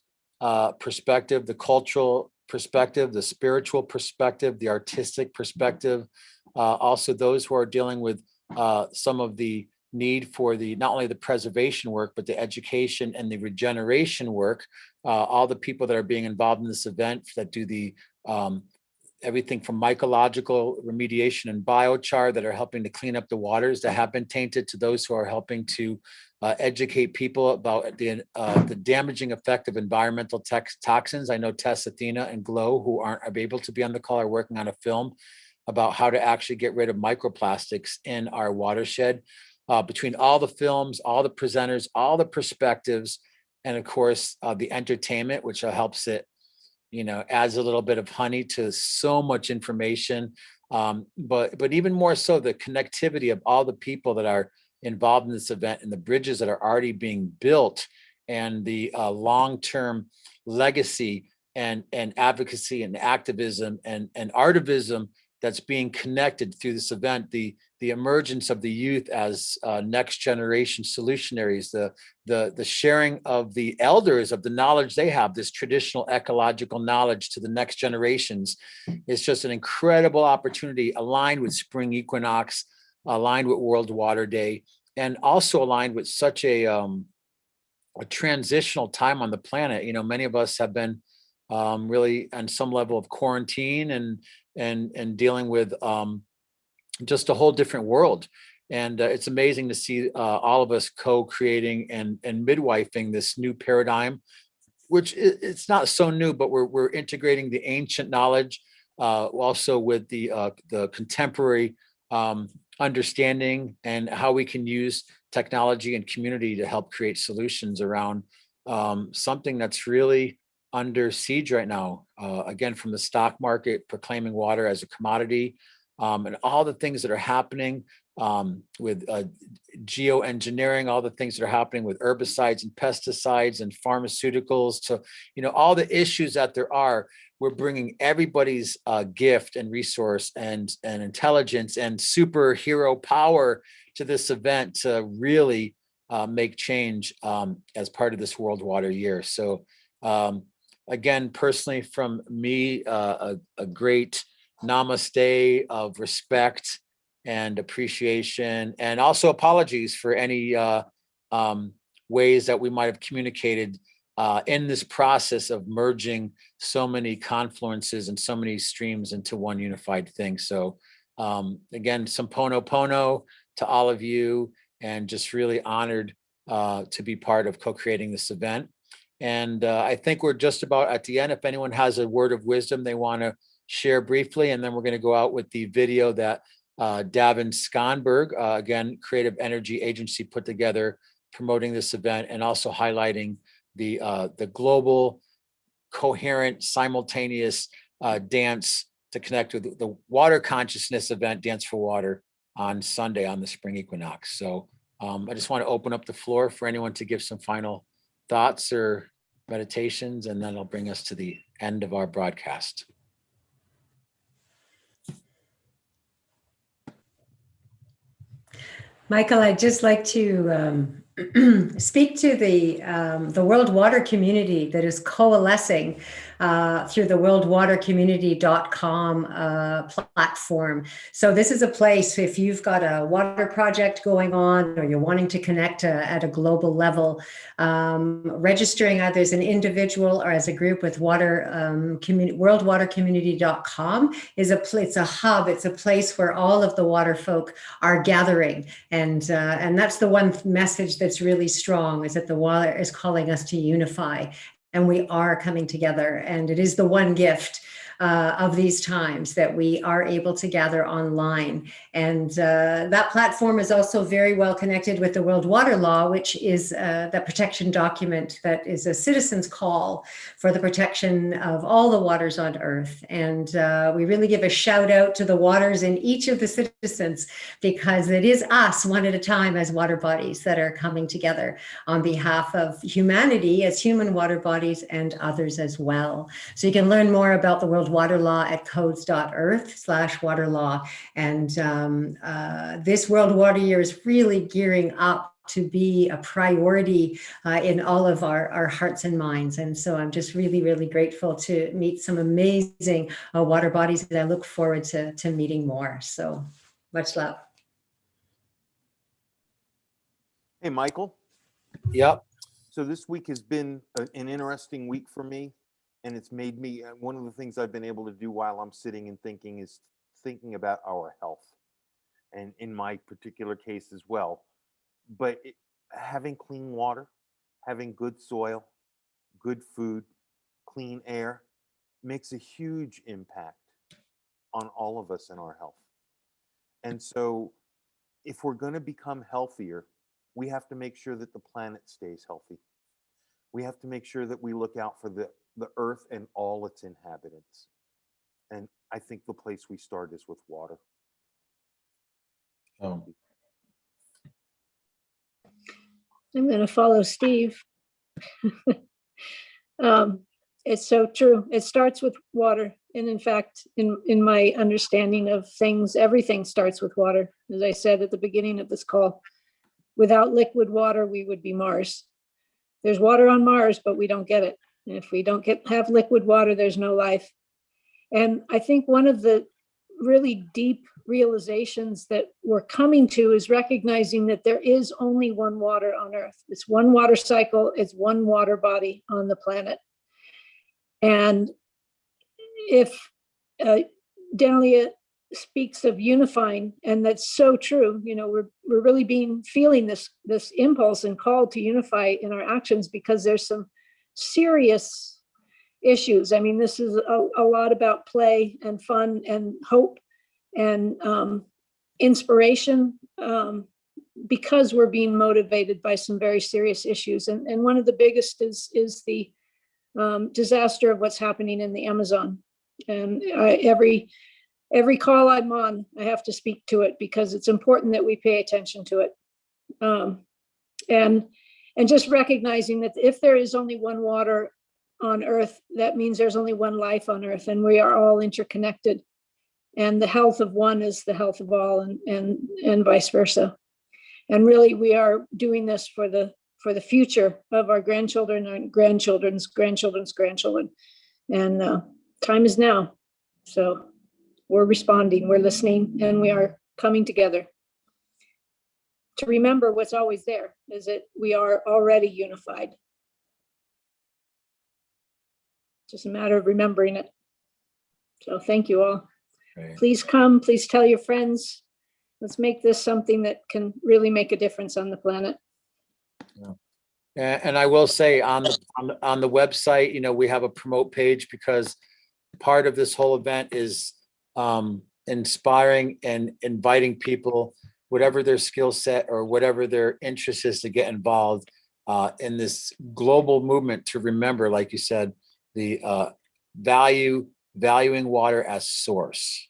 perspective, the cultural perspective, the spiritual perspective, the artistic perspective, also those who are dealing with some of the need for the not only the preservation work, but the education and the regeneration work, all the people that are being involved in this event that do the everything from mycological remediation and biochar that are helping to clean up the waters that have been tainted, to those who are helping to educate people about the damaging effect of environmental toxins. I know Tess, Athena, and Glow, who aren't able to be on the call, are working on a film about how to actually get rid of microplastics in our watershed. Between all the films, all the presenters, all the perspectives, and of course, the entertainment, which helps it, adds a little bit of honey to so much information. But even more so, the connectivity of all the people that are involved in this event and the bridges that are already being built, and the long-term legacy and advocacy and activism and artivism that's being connected through this event, the emergence of the youth as next generation solutionaries, the sharing of the elders of the knowledge they have, this traditional ecological knowledge to the next generations, is just an incredible opportunity, aligned with spring equinox, aligned with World Water Day, and also aligned with such a transitional time on the planet. Many of us have been really on some level of quarantine and dealing with just a whole different world. And it's amazing to see all of us co-creating and midwifing this new paradigm, which it's not so new, but we're integrating the ancient knowledge also with the contemporary understanding, and how we can use technology and community to help create solutions around something that's really under siege right now. Again, from the stock market proclaiming water as a commodity, and all the things that are happening with geoengineering, all the things that are happening with herbicides and pesticides and pharmaceuticals, to all the issues that there are. We're bringing everybody's gift and resource and intelligence and superhero power to this event to really make change as part of this World Water Year. So again, personally from me, a great namaste of respect and appreciation, and also apologies for any ways that we might have communicated in this process of merging so many confluences and so many streams into one unified thing. So again, some pono to all of you, and just really honored to be part of co-creating this event. And I think we're just about at the end. If anyone has a word of wisdom they want to share briefly, and then we're going to go out with the video that Davin Skonberg, again, Creative Energy Agency, put together, promoting this event and also highlighting the global, coherent, simultaneous dance to connect with the water consciousness event, Dance for Water, on Sunday on the spring equinox. So I just want to open up the floor for anyone to give some final thoughts or meditations, and then I'll bring us to the end of our broadcast. Michael, I'd just like to speak to the world water community that is coalescing through the worldwatercommunity.com platform. So this is a place, if you've got a water project going on or you're wanting to connect at a global level, registering either as an individual or as a group with worldwatercommunity.com is it's a hub. It's a place where all of the water folk are gathering, and that's the one message that's really strong, is that the water is calling us to unify, and we are coming together. And it is the one gift of these times that we are able to gather online. And that platform is also very well connected with the World Water Law, which is the protection document that is a citizen's call for the protection of all the waters on Earth. And we really give a shout out to the waters in each of the citizens, because it is us one at a time as water bodies that are coming together on behalf of humanity as human water bodies and others as well. So you can learn more about the World Water Law at codes.earth/water law. And this World Water Year is really gearing up to be a priority in all of our hearts and minds. And so I'm just really, really grateful to meet some amazing water bodies, and I look forward to meeting more. So much love. Hey, Michael. Yep. So this week has been an interesting week for me, and it's made me, one of the things I've been able to do while I'm sitting and thinking is thinking about our health, and in my particular case as well. But having clean water, having good soil, good food, clean air makes a huge impact on all of us in our health. And so if we're going to become healthier, we have to make sure that the planet stays healthy. We have to make sure that we look out for the earth and all its inhabitants. And I think the place we start is with water. Oh. I'm going to follow Steve. It's so true. It starts with water. And in fact, in my understanding of things, everything starts with water. As I said at the beginning of this call, without liquid water, we would be Mars. There's water on Mars, but we don't get it. And if we don't have liquid water, there's no life. And I think one of the really deep realizations that we're coming to is recognizing that there is only one water on Earth. It's one water cycle. It's one water body on the planet. And if Dalia speaks of unifying, and that's so true, you know, we're really feeling this impulse and call to unify in our actions, because there's some serious issues. I mean, this is a lot about play and fun and hope and inspiration, because we're being motivated by some very serious issues. And one of the biggest is the disaster of what's happening in the Amazon. And every call I'm on, I have to speak to it, because it's important that we pay attention to it. And just recognizing that if there is only one water on Earth, that means there's only one life on Earth, and we are all interconnected. And the health of one is the health of all, and vice versa. And really, we are doing this for the future of our grandchildren and grandchildren's grandchildren's grandchildren. And time is now. So we're responding, we're listening, and we are coming together to remember what's always there, is that we are already unified. It's just a matter of remembering it. So thank you all. Right. Please come, please tell your friends. Let's make this something that can really make a difference on the planet. And I will say on the website, you know, we have a promote page, because part of this whole event is inspiring and inviting people, whatever their skill set or whatever their interest is, to get involved in this global movement to remember, like you said, the valuing water as source,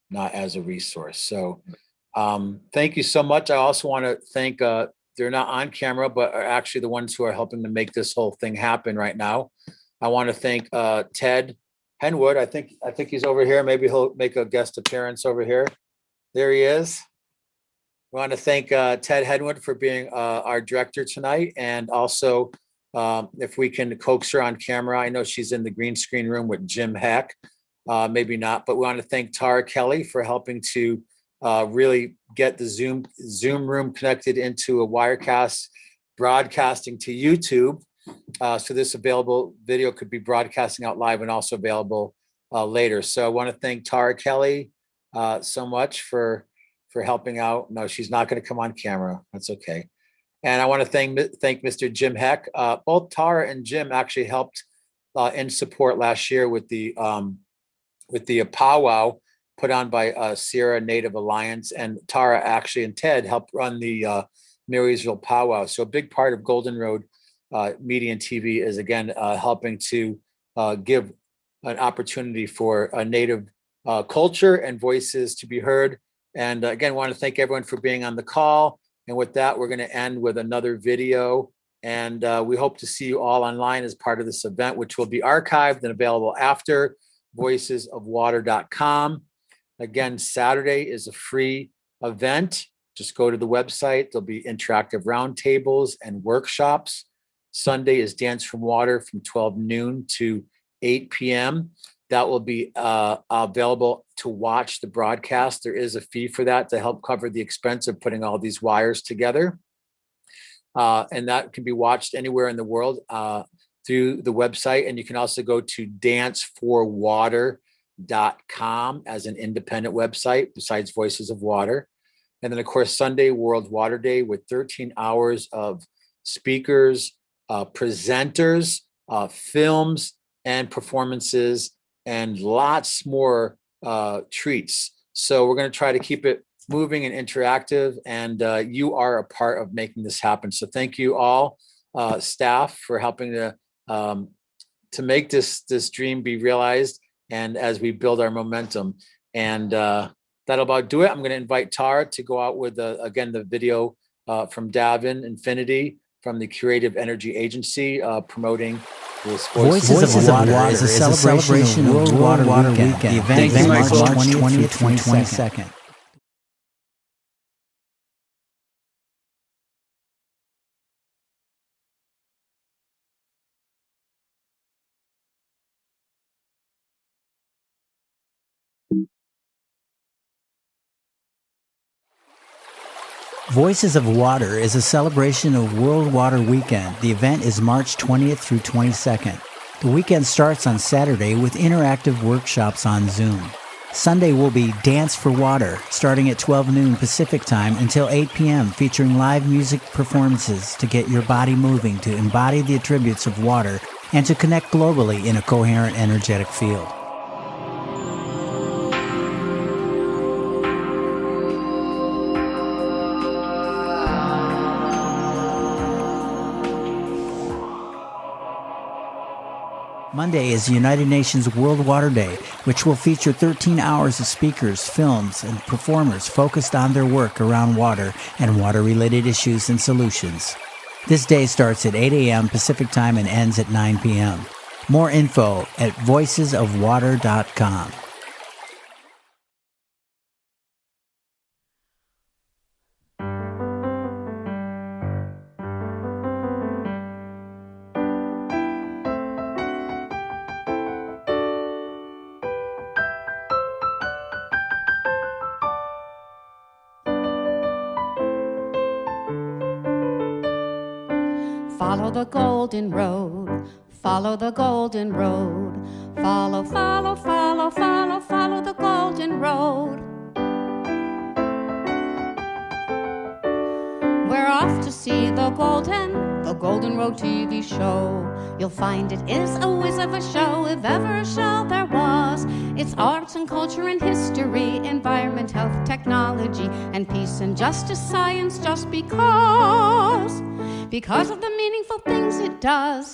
not as a resource. So thank you so much. I also want to thank, they're not on camera, but are actually the ones who are helping to make this whole thing happen right now. I want to thank Ted Henwood. I think he's over here. Maybe he'll make a guest appearance over here. There he is. We want to thank Ted Henwood for being our director tonight, and also If we can coax her on camera, I know she's in the green screen room with Jim Heck. Maybe not, but we want to thank Tara Kelly for helping to really get the Zoom room connected into a Wirecast broadcasting to YouTube. So this available video could be broadcasting out live and also available later. So I want to thank Tara Kelly so much for helping out. No, she's not going to come on camera. That's okay. And I want to thank Mr. Jim Heck. Both Tara and Jim actually helped in support last year with the powwow put on by Sierra Native Alliance, and Tara actually and Ted helped run the Marysville powwow. So a big part of Golden Road Media and TV is again helping to give an opportunity for a Native culture and voices to be heard. And again, want to thank everyone for being on the call. And with that, we're going to end with another video. And we hope to see you all online as part of this event, which will be archived and available after voicesofwater.com. Again, Saturday is a free event. Just go to the website. There'll be interactive roundtables and workshops. Sunday is Dance from Water from 12 noon to 8 p.m. That will be available to watch the broadcast. There is a fee for that to help cover the expense of putting all these wires together. And that can be watched anywhere in the world through the website. And you can also go to danceforwater.com as an independent website besides Voices of Water. And then, of course, Sunday, World Water Day with 13 hours of speakers, presenters, films, and performances, and lots more treats. So we're going to try to keep it moving and interactive, and you are a part of making this happen. So thank you all, staff, for helping to make this dream be realized, and as we build our momentum. And that'll about do it. I'm going to invite Tara to go out with again the video from Davin Infinity from the Creative Energy Agency promoting this Voices of Water is a celebration of World Water Weekend. The event is March 20th through 22nd. Voices of Water is a celebration of World Water Weekend. The event is March 20th through 22nd. The weekend starts on Saturday with interactive workshops on Zoom. Sunday will be Dance for Water, starting at 12 noon Pacific Time until 8 p.m., featuring live music performances to get your body moving, to embody the attributes of water, and to connect globally in a coherent energetic field. Monday is the United Nations World Water Day, which will feature 13 hours of speakers, films, and performers focused on their work around water and water-related issues and solutions. This day starts at 8 a.m. Pacific Time and ends at 9 p.m. More info at voicesofwater.com. Follow the golden road, follow the golden road, follow, follow, follow, follow, follow the golden road. We're off to see the Golden Road TV show. You'll find it is a whiz of a show, if ever a show there was. It's arts and culture and history, environment, health, technology, and peace and justice, science, just because of the meaningful things it does.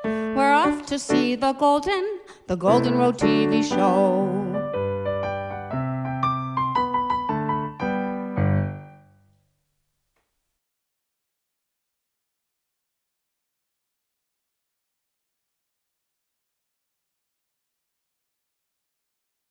We're off to see the Golden Road TV show.